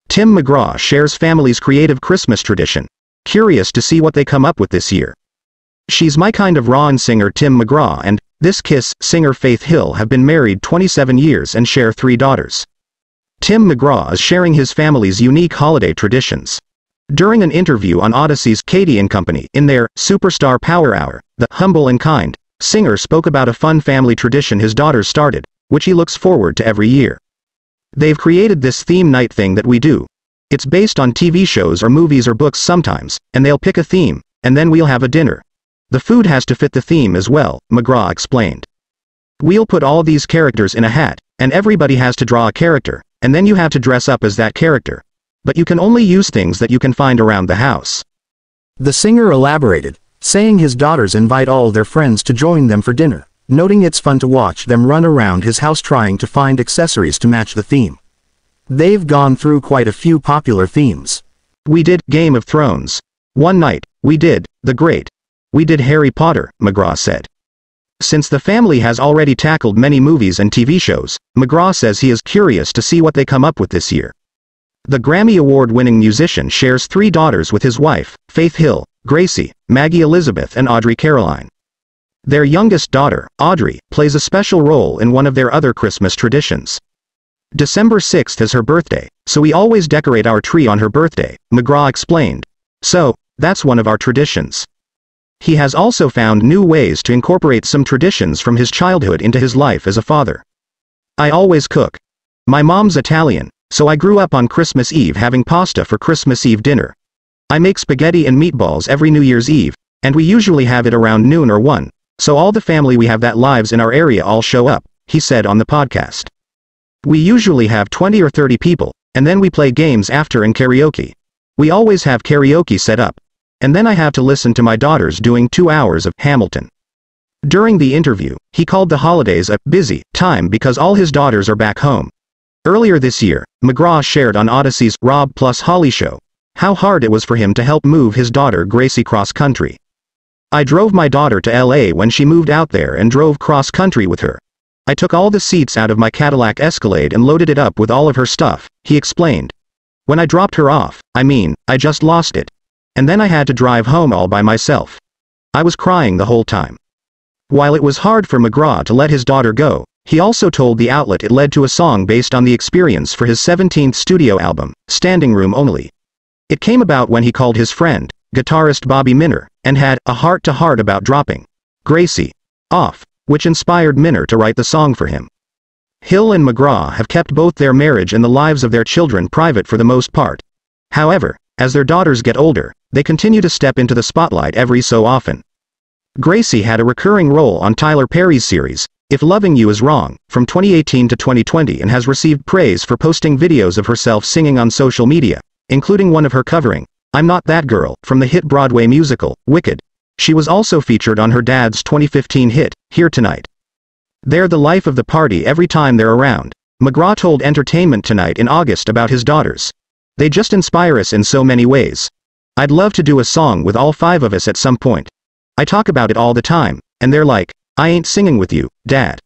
Tim McGraw shares family's creative Christmas tradition. Curious to see what they come up with this year. She's my kind of raw, and singer Tim McGraw and This Kiss singer Faith Hill have been married 27 years and share 3 daughters. Tim McGraw is sharing his family's unique holiday traditions. During an interview on Odyssey's Katie and Company in their Superstar Power Hour, the humble and kind singer spoke about a fun family tradition his daughters started, which he looks forward to every year. They've created this theme night thing that we do. It's based on TV shows or movies or books sometimes, and they'll pick a theme, and then we'll have a dinner. The food has to fit the theme as well, McGraw explained. We'll put all these characters in a hat, and everybody has to draw a character, and then you have to dress up as that character. But you can only use things that you can find around the house. The singer elaborated, saying his daughters invite all their friends to join them for dinner, noting it's fun to watch them run around his house trying to find accessories to match the theme. They've gone through quite a few popular themes. We did Game of Thrones. One night, we did The Great. We did Harry Potter, McGraw said. Since the family has already tackled many movies and TV shows, McGraw says he is curious to see what they come up with this year. The Grammy Award-winning musician shares 3 daughters with his wife, Faith Hill, Gracie, Maggie Elizabeth and Audrey Caroline. Their youngest daughter, Audrey, plays a special role in one of their other Christmas traditions. December 6th is her birthday, so we always decorate our tree on her birthday, McGraw explained. So, that's one of our traditions. He has also found new ways to incorporate some traditions from his childhood into his life as a father. I always cook. My mom's Italian, so I grew up on Christmas Eve having pasta for Christmas Eve dinner. I make spaghetti and meatballs every New Year's Eve, and we usually have it around noon or 1, so all the family we have that lives in our area all show up, he said on the podcast. We usually have 20 or 30 people, and then we play games after and karaoke. We always have karaoke set up. And then I have to listen to my daughters doing 2 hours of Hamilton. During the interview, he called the holidays a busy time because all his daughters are back home. Earlier this year, McGraw shared on Odyssey's Rob plus Holly show how hard it was for him to help move his daughter Gracie cross-country. I drove my daughter to LA when she moved out there and drove cross-country with her. I took all the seats out of my Cadillac Escalade and loaded it up with all of her stuff, he explained. When I dropped her off, I just lost it. And then I had to drive home all by myself. I was crying the whole time. While it was hard for McGraw to let his daughter go, he also told the outlet it led to a song based on the experience for his 17th studio album, Standing Room Only. It came about when he called his friend, guitarist Bobby Minner, and had a heart-to-heart about dropping Gracie off, which inspired Minner to write the song for him. Hill and McGraw have kept both their marriage and the lives of their children private for the most part. However, as their daughters get older, they continue to step into the spotlight every so often. Gracie had a recurring role on Tyler Perry's series, If Loving You Is Wrong, from 2018 to 2020 and has received praise for posting videos of herself singing on social media, including one of her covering I'm Not That Girl from the hit Broadway musical, Wicked. She was also featured on her dad's 2015 hit, Here Tonight. They're the life of the party every time they're around, McGraw told Entertainment Tonight in August about his daughters. They just inspire us in so many ways. I'd love to do a song with all 5 of us at some point. I talk about it all the time, and they're like, I ain't singing with you, Dad.